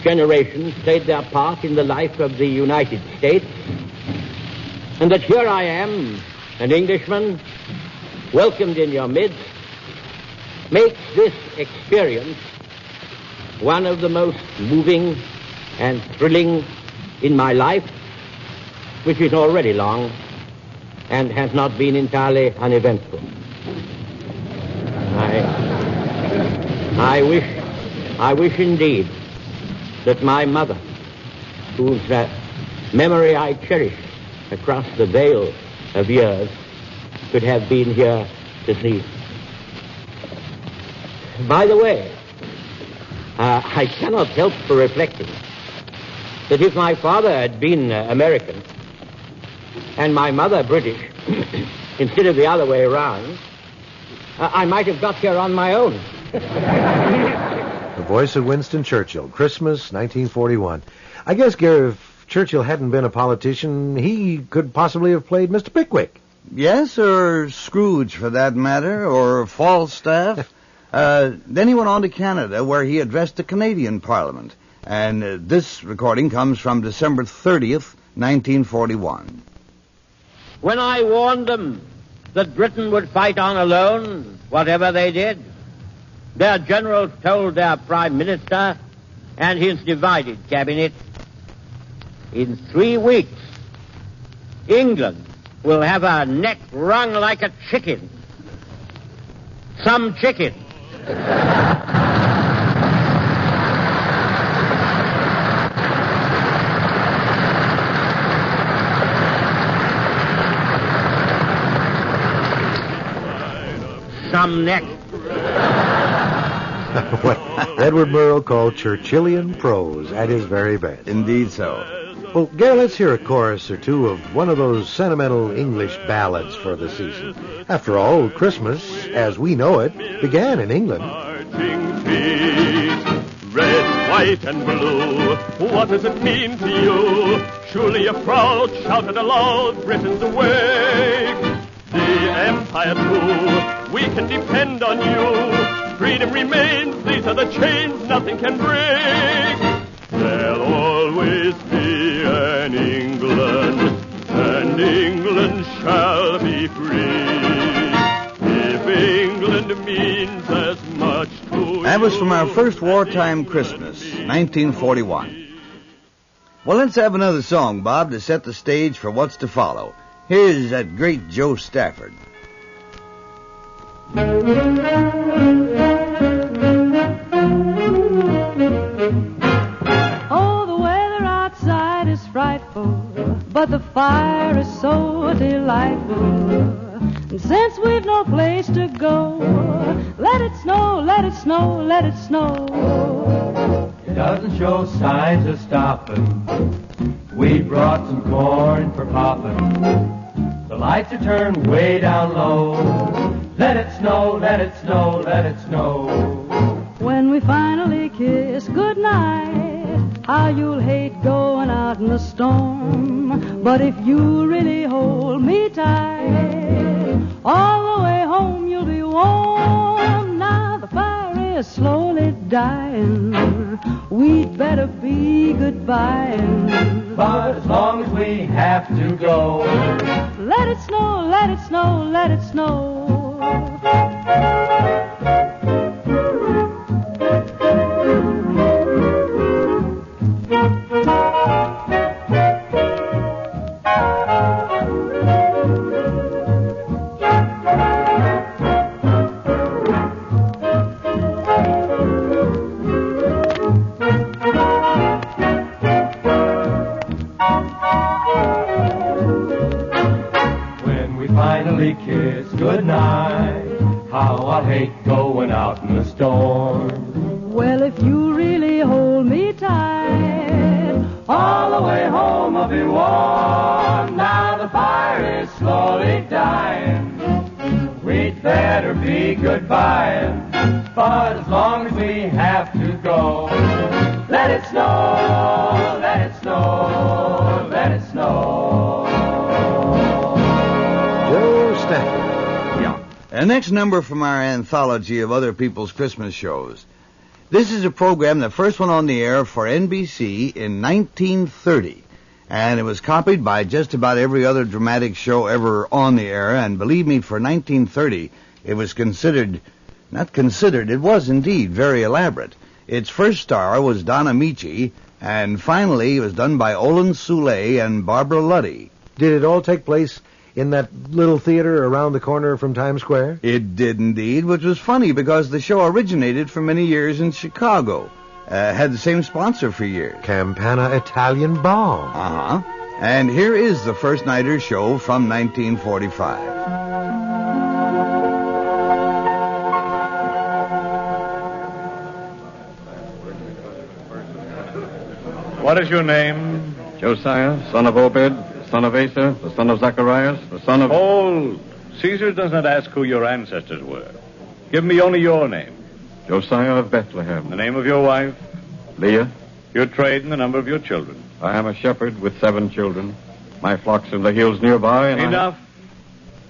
generations played their part in the life of the United States, and that here I am, an Englishman, welcomed in your midst, makes this experience one of the most moving and thrilling in my life, which is already long and has not been entirely uneventful. I wish indeed that my mother, whose memory I cherish across the veil of years, could have been here to see. By the way, I cannot help for reflecting that if my father had been American and my mother British, instead of the other way around, I might have got here on my own. The voice of Winston Churchill, Christmas, 1941. I guess, Gary, if Churchill hadn't been a politician, he could possibly have played Mr. Pickwick. Yes, or Scrooge, for that matter, or Falstaff. Then he went on to Canada, where he addressed the Canadian Parliament. And this recording comes from December 30th, 1941. When I warned them that Britain would fight on alone, whatever they did, their generals told their Prime Minister and his divided cabinet, in 3 weeks, England will have her neck wrung like a chicken. Some chicken. Some neck. What Edward Murrow called Churchillian prose at his very best. Indeed so. Well, Gary, let's hear a chorus or two of one of those sentimental English ballads for the season. After all, Christmas, as we know it, began in England. Red, white, and blue, what does it mean to you? Surely you're proud, shouted aloud, Britain's awake. The Empire too, we can depend on you. Freedom remains, these are the chains nothing can break. There'll always be an England, and England shall be free. If England means as much to That was from our first wartime Christmas, 1941. Well, let's have another song, Bob, to set the stage for what's to follow. Here's that great Joe Stafford. Oh, the weather outside is frightful, but the fire is so delightful. And since we've no place to go, let it snow, let it snow, let it snow. It doesn't show signs of stopping. We brought some corn for popping. The lights are turned way down low. Let it snow, let it snow, let it snow. When we finally kiss goodnight, how you'll hate going out in the storm. But if you really hold me tight, all the way home you'll be warm. Now the fire is slowly dying. We'd better be goodbying. But as long as we have to go, let it snow, let it snow, let it snow. finally kiss goodnight, how I hate going out in the storm. Well, if you really hold me tight, All the way home I'll be warm. Now the fire is slowly dying. We'd better be goodbye. But as long as we have to go, let it snow, let it snow, let it snow. Joe Stacker. Yeah. And next number from our anthology of other people's Christmas shows. This is a program that first went on the air for NBC in 1930. And it was copied by just about every other dramatic show ever on the air. And believe me, for 1930, it was it was indeed very elaborate. Its first star was Don Amici, and finally it was done by Olin Soule and Barbara Luddy. Did it all take place in that little theater around the corner from Times Square? It did indeed, which was funny because the show originated for many years in Chicago. Had the same sponsor for years. Campana Italian Balm. Uh-huh. And here is the First Nighter show from 1945. What is your name? Josiah, son of Obed, son of Asa, the son of Zacharias, the son of... Hold. Caesar does not ask who your ancestors were. Give me only your name. Josiah of Bethlehem. The name of your wife? Leah. Your trade and the number of your children. I am a shepherd with 7 children. My flock's in the hills nearby, and Enough.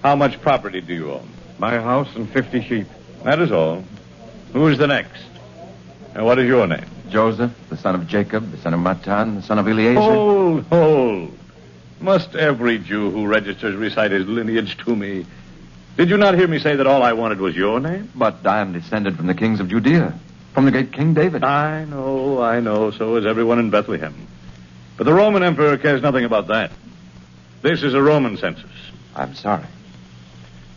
How much property do you own? My house and 50 sheep. That is all. Who is the next? And what is your name? Joseph, the son of Jacob, the son of Matan, the son of Eliezer. Hold. Must every Jew who registers recite his lineage to me? Did you not hear me say that all I wanted was your name? But I am descended from the kings of Judea, from the great King David. I know. So is everyone in Bethlehem. But the Roman emperor cares nothing about that. This is a Roman census. I'm sorry.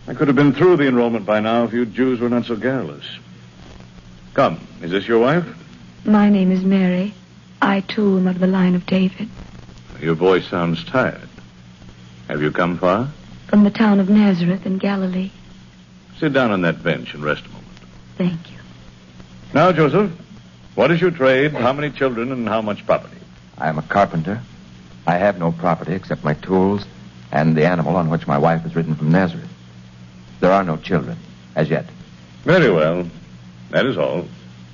I could have been through the enrollment by now if you Jews were not so garrulous. Come, is this your wife? My name is Mary. I, too, am of the line of David. Your voice sounds tired. Have you come far? From the town of Nazareth in Galilee. Sit down on that bench and rest a moment. Thank you. Now, Joseph, what is your trade, how many children, and how much property? I am a carpenter. I have no property except my tools and the animal on which my wife is ridden from Nazareth. There are no children, as yet. Very well. That is all.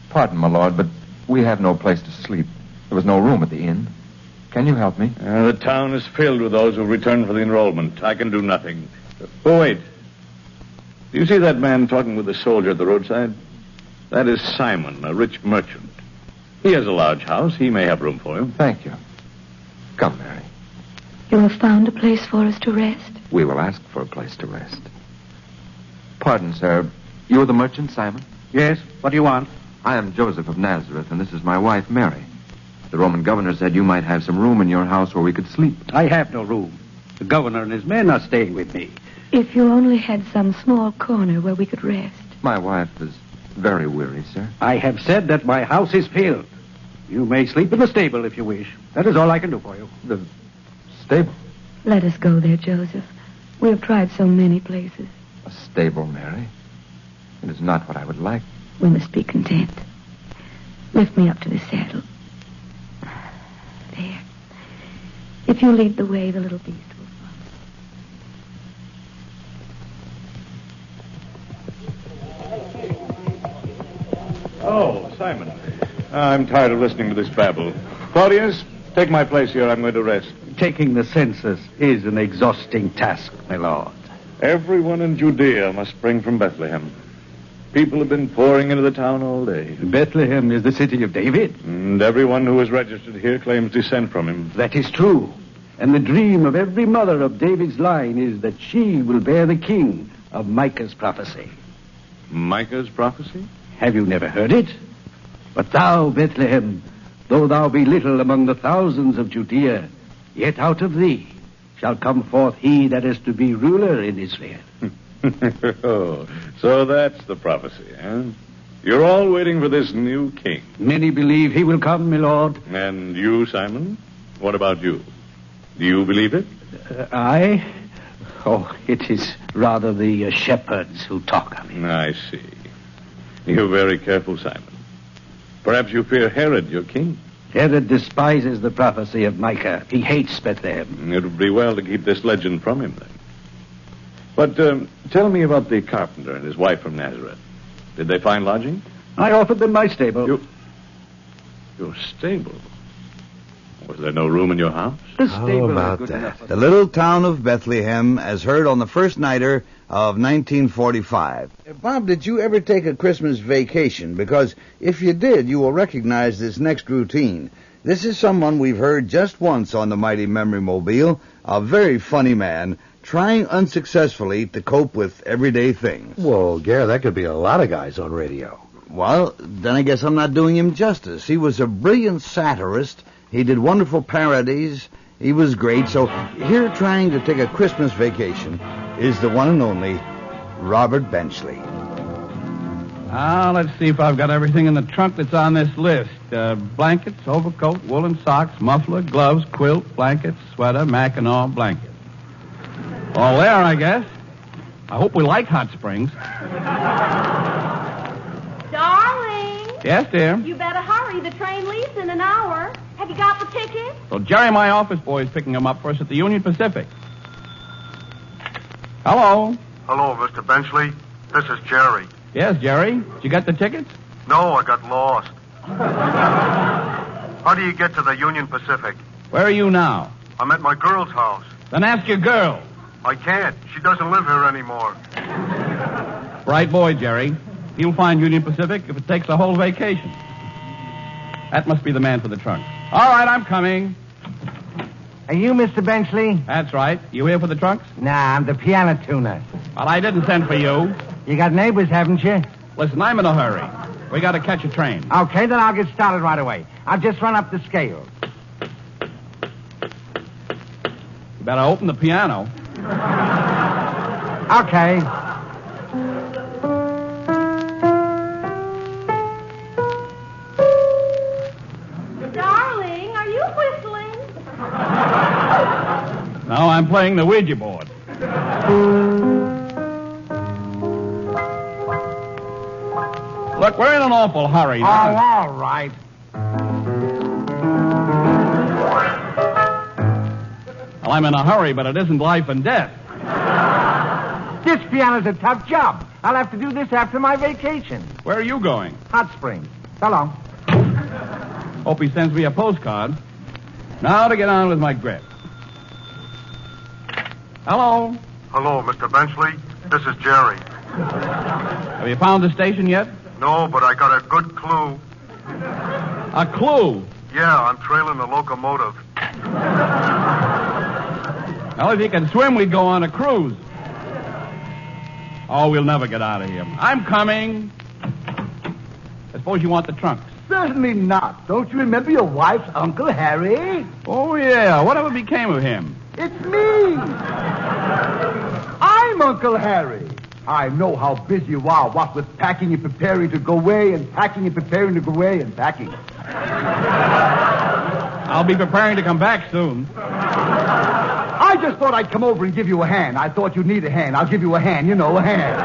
Pardon, my lord, but we have no place to sleep. There was no room at the inn. Can you help me? The town is filled with those who return for the enrollment. I can do nothing. Oh, wait. Do you see that man talking with the soldier at the roadside? That is Simon, a rich merchant. He has a large house. He may have room for him. Thank you. Come, Mary. You have found a place for us to rest? We will ask for a place to rest. Pardon, sir. You are the merchant, Simon? Yes. What do you want? I am Joseph of Nazareth, and this is my wife, Mary. The Roman governor said you might have some room in your house where we could sleep. I have no room. The governor and his men are staying with me. If you only had some small corner where we could rest. My wife is very weary, sir. I have said that my house is filled. You may sleep in the stable if you wish. That is all I can do for you. The stable? Let us go there, Joseph. We have tried so many places. A stable, Mary? It is not what I would like. We must be content. Lift me up to the saddle. There. If you lead the way, the little beast will follow. Oh, Simon. I'm tired of listening to this babble. Claudius, take my place here. I'm going to rest. Taking the census is an exhausting task, my lord. Everyone in Judea must spring from Bethlehem. People have been pouring into the town all day. Bethlehem is the city of David. And everyone who is registered here claims descent from him. That is true. And the dream of every mother of David's line is that she will bear the king of Micah's prophecy. Micah's prophecy? Have you never heard it? But thou, Bethlehem, though thou be little among the thousands of Judea, yet out of thee shall come forth he that is to be ruler in Israel. Oh, so that's the prophecy, eh? You're all waiting for this new king. Many believe he will come, my lord. And you, Simon? What about you? Do you believe it? I? Oh, it is rather the shepherds who talk of it. I see. You're very careful, Simon. Perhaps you fear Herod, your king. Herod despises the prophecy of Micah. He hates Bethlehem. It would be well to keep this legend from him, then. But tell me about the carpenter and his wife from Nazareth. Did they find lodging? I offered them my stable. Your stable? Was there no room in your house? The How stable about is good that? enough. The little town of Bethlehem, as heard on the first nighter of 1945. Bob, did you ever take a Christmas vacation? Because if you did, you will recognize this next routine. This is someone we've heard just once on the Mighty Memory Mobile, a very funny man, trying unsuccessfully to cope with everyday things. Well, Gare, that could be a lot of guys on radio. Well, then I guess I'm not doing him justice. He was a brilliant satirist. He did wonderful parodies. He was great. So here trying to take a Christmas vacation is the one and only Robert Benchley. Let's see if I've got everything in the trunk that's on this list. Blankets, overcoat, woolen socks, muffler, gloves, quilt, blankets, sweater, Mackinaw blanket. All there, I guess. I hope we like hot springs. Darling. Yes, dear? You better hurry. The train leaves in an hour. Have you got the ticket? So Jerry, my office boy, is picking him up for us at the Union Pacific. Hello? Hello, Mr. Benchley. This is Jerry. Yes, Jerry. Did you get the tickets? No, I got lost. How do you get to the Union Pacific? Where are you now? I'm at my girl's house. Then ask your girl. I can't. She doesn't live here anymore. Bright boy, Jerry. He'll find Union Pacific if it takes a whole vacation. That must be the man for the trunk. All right, I'm coming. Are you Mr. Benchley? That's right. You here for the trunks? Nah, I'm the piano tuner. Well, I didn't send for you. You got neighbors, haven't you? Listen, I'm in a hurry. We got to catch a train. Okay, then I'll get started right away. I'll just run up the scale. You better open the piano. Okay. Darling, are you whistling? No, I'm playing the Ouija board. Look, we're in an awful hurry Oh, now. all right. Well, I'm in a hurry, but it isn't life and death. This piano's a tough job. I'll have to do this after my vacation. Where are you going? Hot Springs. So long. Hope he sends me a postcard. Now to get on with my grip. Hello? Hello, Mr. Benchley. This is Jerry. Have you found the station yet? No, but I got a good clue. A clue? Yeah, I'm trailing the locomotive. Well, if you can swim, we'd go on a cruise. Oh, we'll never get out of here. I'm coming. I suppose you want the trunks. Certainly not. Don't you remember your wife's Uncle Harry? Oh, yeah. Whatever became of him? It's me. I'm Uncle Harry. I know how busy you are, what with packing and preparing to go away and packing and preparing to go away and packing. I'll be preparing to come back soon. I just thought I'd come over and give you a hand. I thought you'd need a hand. I'll give you a hand, a hand.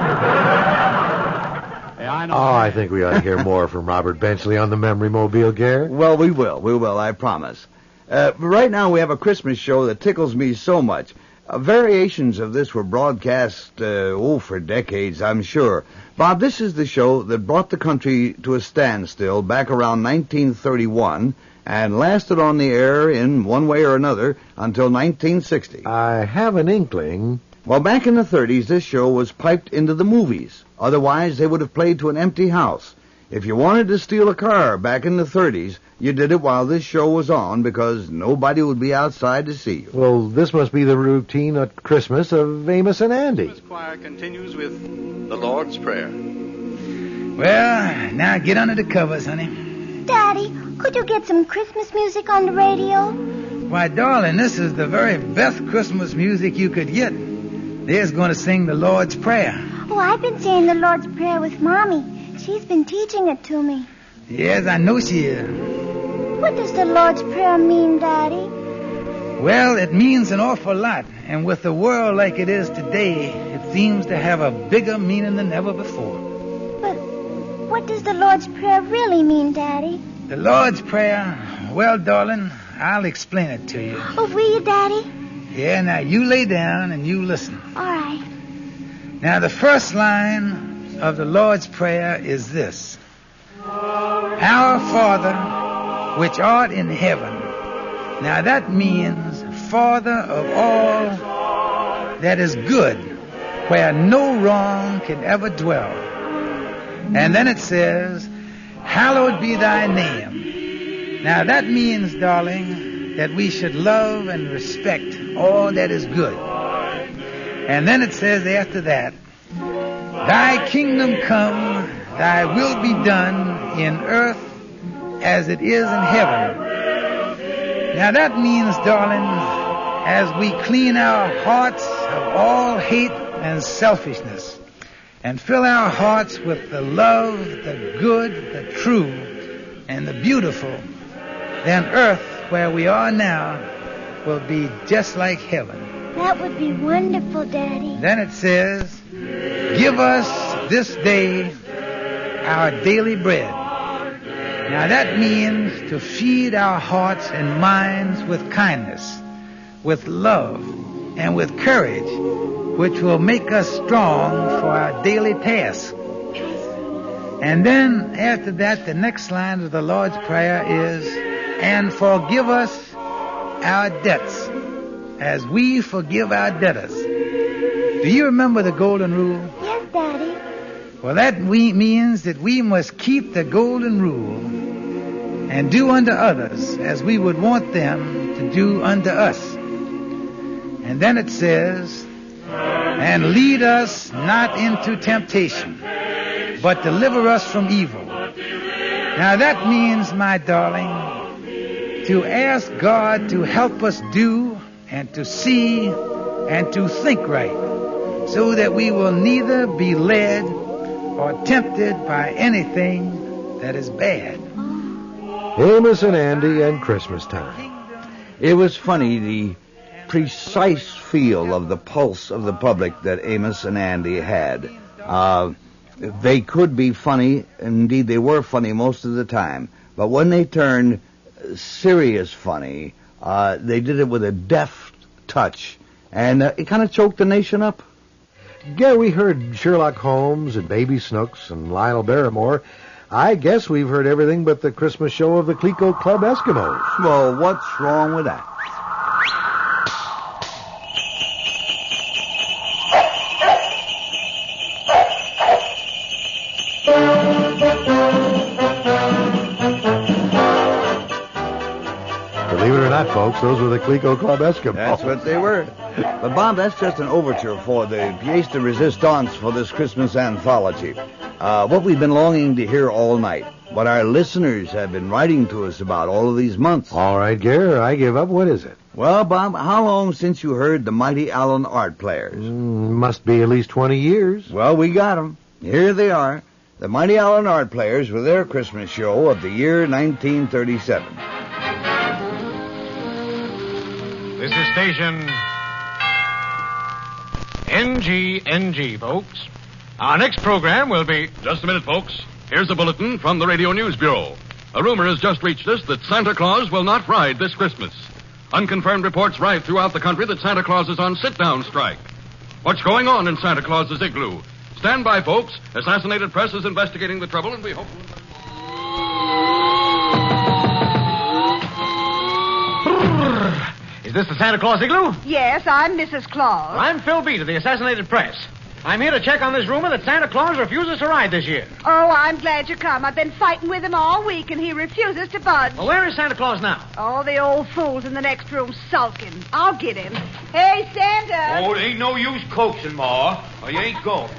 Hey, I know. Oh, I think we ought to hear more from Robert Benchley on the Memory Mobile, Gare. Well, we will, I promise. Right now we have a Christmas show that tickles me so much. Variations of this were broadcast, for decades, I'm sure. Bob, this is the show that brought the country to a standstill back around 1931 and lasted on the air in one way or another until 1960. I have an inkling. Well, back in the 30s, this show was piped into the movies. Otherwise, they would have played to an empty house. If you wanted to steal a car back in the 30s, you did it while this show was on because nobody would be outside to see you. Well, this must be the routine at Christmas of Amos and Andy. The choir continues with the Lord's Prayer. Well, now get under the covers, honey. Daddy, could you get some Christmas music on the radio? Why, darling, this is the very best Christmas music you could get. There's going to sing the Lord's Prayer. Oh, I've been saying the Lord's Prayer with Mommy. She's been teaching it to me. Yes, I know she is. What does the Lord's Prayer mean, Daddy? Well, it means an awful lot. And with the world like it is today, it seems to have a bigger meaning than ever before. But what does the Lord's Prayer really mean, Daddy? The Lord's Prayer, well, darling, I'll explain it to you. Oh, will you, Daddy? Yeah, now you lay down and you listen. All right. Now, the first line of the Lord's Prayer is this. Our Father, which art in heaven. Now, that means Father of all that is good, where no wrong can ever dwell. And then it says, hallowed be thy name. Now, that means, darling, that we should love and respect all that is good. And then it says after that, thy kingdom come, thy will be done in earth as it is in heaven. Now that means, darling, as we clean our hearts of all hate and selfishness and fill our hearts with the love, the good, the true, and the beautiful, then earth, where we are now, will be just like heaven. That would be wonderful, Daddy. Then it says, give us this day our daily bread. Now that means to feed our hearts and minds with kindness, with love, and with courage, which will make us strong for our daily tasks. And then after that, the next line of the Lord's Prayer is, and forgive us our debts as we forgive our debtors. Do you remember the golden rule? Yes, Daddy. Well, that means that we must keep the golden rule and do unto others as we would want them to do unto us. And then it says, and lead us not into temptation, but deliver us from evil. Now that means, my darling, to ask God to help us do and to see and to think right, so that we will neither be led or tempted by anything that is bad. Amos and Andy and Christmas time. It was funny, the precise feel of the pulse of the public that Amos and Andy had. They could be funny, indeed they were funny most of the time, but when they turned serious funny, they did it with a deft touch, and it kind of choked the nation up. Yeah, we heard Sherlock Holmes and Baby Snooks and Lionel Barrymore. I guess we've heard everything but the Christmas show of the Clico Club Eskimos. Well, what's wrong with that? Believe it or not, folks, those were the Clico Club Eskimos. That's what they were. But, Bob, that's just an overture for the pièce de résistance for this Christmas anthology. What we've been longing to hear all night. What our listeners have been writing to us about all of these months. All right, Gare, I give up. What is it? Well, Bob, how long since you heard the Mighty Allen Art Players? Must be at least 20 years. Well, we got them. Here they are. The Mighty Allen Art Players with their Christmas show of the year 1937. This is station NGNG, folks. Our next program will be... Just a minute, folks. Here's a bulletin from the Radio News Bureau. A rumor has just reached us that Santa Claus will not ride this Christmas. Unconfirmed reports ride throughout the country that Santa Claus is on sit-down strike. What's going on in Santa Claus's igloo? Stand by, folks. Assassinated Press is investigating the trouble, and we hope... Is this the Santa Claus igloo? Yes, I'm Mrs. Claus. I'm Phil Beat of the Assassinated Press. I'm here to check on this rumor that Santa Claus refuses to ride this year. Oh, I'm glad you come. I've been fighting with him all week, and he refuses to budge. Well, where is Santa Claus now? Oh, the old fool's in the next room sulking. I'll get him. Hey, Santa. Oh, it ain't no use coaxing, Ma, or you ain't going.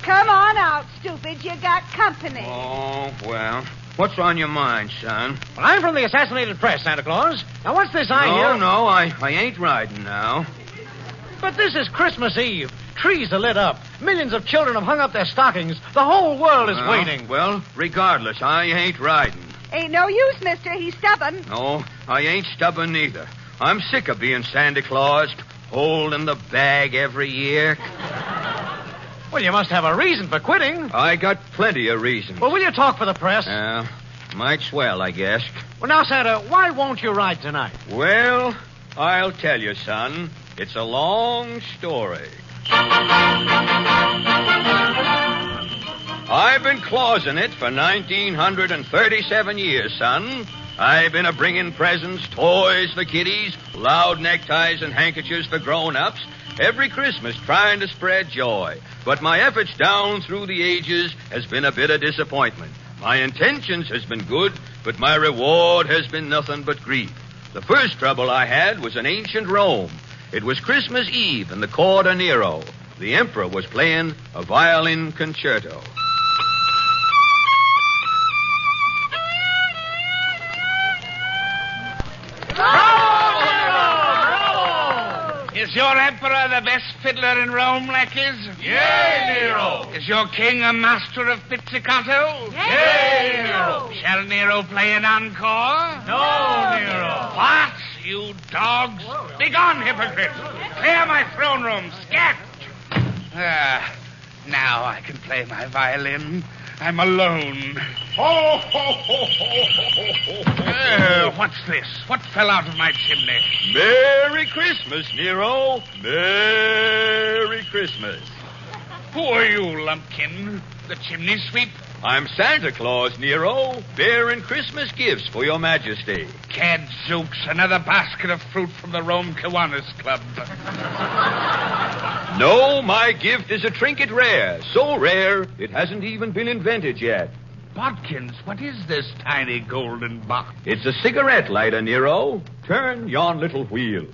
Come on out, stupid. You got company. Oh, well, what's on your mind, son? Well, I'm from the Assassinated Press, Santa Claus. Now, what's this I hear? No, I ain't riding now. But this is Christmas Eve. Trees are lit up. Millions of children have hung up their stockings. The whole world is waiting. Well, regardless, I ain't riding. Ain't no use, mister. He's stubborn. No, I ain't stubborn neither. I'm sick of being Santa Claus, holding the bag every year. Well, you must have a reason for quitting. I got plenty of reasons. Well, will you talk for the press? Might swell, I guess. Well, now, Santa, why won't you ride tonight? Well, I'll tell you, son. It's a long story. I've been clausing it for 1937 years, son. I've been a-bringing presents, toys for kiddies, loud neckties and handkerchiefs for grown-ups, every Christmas trying to spread joy. But my efforts down through the ages has been a bit of disappointment. My intentions has been good, but my reward has been nothing but grief. The first trouble I had was in ancient Rome. It was Christmas Eve in the court of Nero. The emperor was playing a violin concerto. Is your emperor the best fiddler in Rome, lackeys? Yea, Nero. Is your king a master of pizzicato? Yea, Nero. Shall Nero play an encore? No, Nero. What, you dogs? Begone, hypocrites. Clear my throne room. Scat! Now I can play my violin. I'm alone. Ho, ho, ho, ho, ho, ho, ho. What's this? What fell out of my chimney? Merry Christmas, Nero. Merry Christmas. Who are you, lumpkin? The chimney sweep? I'm Santa Claus, Nero, bearing Christmas gifts for your majesty. Gadzooks, another basket of fruit from the Rome Kiwanis Club. No, my gift is a trinket rare. So rare, it hasn't even been invented yet. Bodkins, what is this tiny golden box? It's a cigarette lighter, Nero. Turn yon little wheel.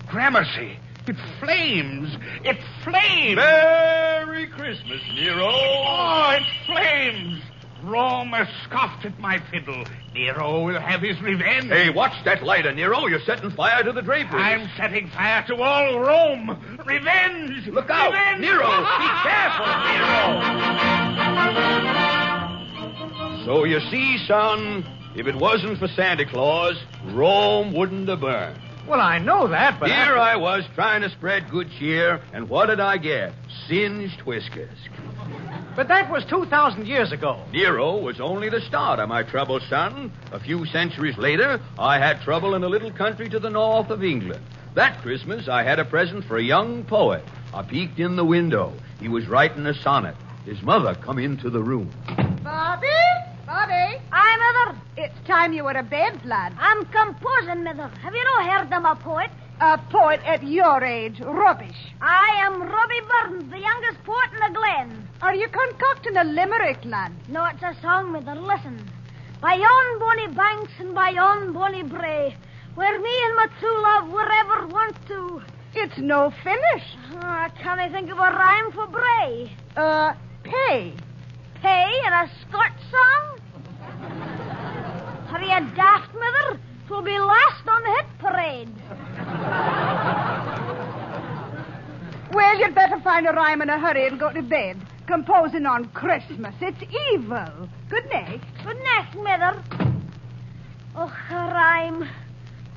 Gramercy, it flames. It flames. Merry Christmas, Nero. Oh, it flames. Rome has scoffed at my fiddle. Nero will have his revenge. Hey, watch that lighter, Nero. You're setting fire to the draperies. I'm setting fire to all Rome. Revenge! Look out! Revenge. Nero, be careful, Nero! So you see, son, if it wasn't for Santa Claus, Rome wouldn't have burned. Well, I know that, but... Here I was trying to spread good cheer, and what did I get? Singed whiskers. But that was 2,000 years ago. Nero was only the start of my trouble, son. A few centuries later, I had trouble in a little country to the north of England. That Christmas, I had a present for a young poet. I peeked in the window. He was writing a sonnet. His mother come into the room. Bobby? Bobby? Aye, Mother. It's time you were to bed, lad. I'm composing, Mother. Have you no heard I'm a poet? A poet at your age. Rubbish. I am Robbie Burns, the youngest poet in the glen. Are you concocting a limerick, lad? No, it's a song, Mother. Listen. By yon bonny banks and by yon bonny brae, where me and my true love were ever wont to... It's no finish. Can I think of a rhyme for bray? Pay. Pay in a Scotch song? Are you daft, Mother? 'Twill be last on the hit parade. Well, you'd better find a rhyme in a hurry and go to bed. Composing on Christmas. It's evil. Good night. Good night, Mother. Oh, a rhyme.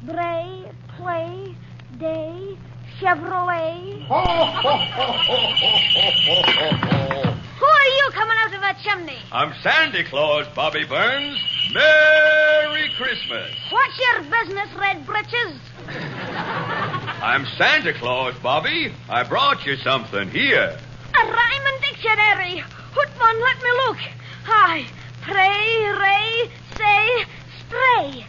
Bray, play, day, Chevrolet. Ho, ho, ho, ho, ho, ho, ho, ho. Who are you coming out of that chimney? I'm Santa Claus, Bobby Burns. Merry Christmas. What's your business, Red Britches? I'm Santa Claus, Bobby. I brought you something here. A rhyming dictionary. Hootman, let me look. Aye, pray, ray, say, stray.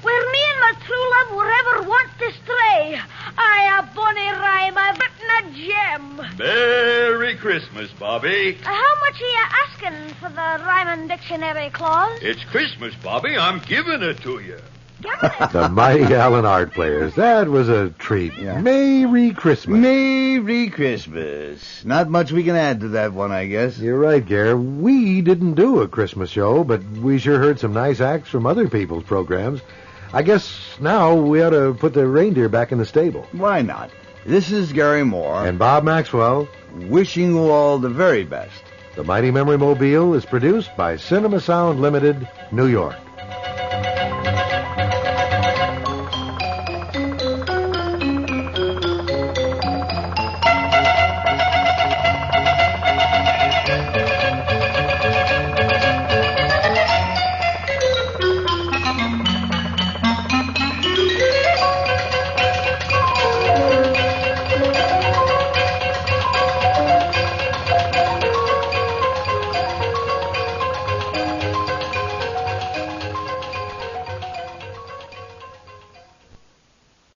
Where me and my true love were ever wont to stray. Aye, a bonny rhyme, I've written a gem. Merry Christmas, Bobby. How much are you asking for the rhyming dictionary, Claus? It's Christmas, Bobby. I'm giving it to you. The mighty Allen Art Players. That was a treat. Yeah. Merry Christmas. Merry Christmas. Not much we can add to that one, I guess. You're right, Gare. We didn't do a Christmas show, but we sure heard some nice acts from other people's programs. I guess now we ought to put the reindeer back in the stable. Why not? This is Gary Moore. And Bob Maxwell. Wishing you all the very best. The Mighty Memory Mobile is produced by Cinema Sound Limited, New York.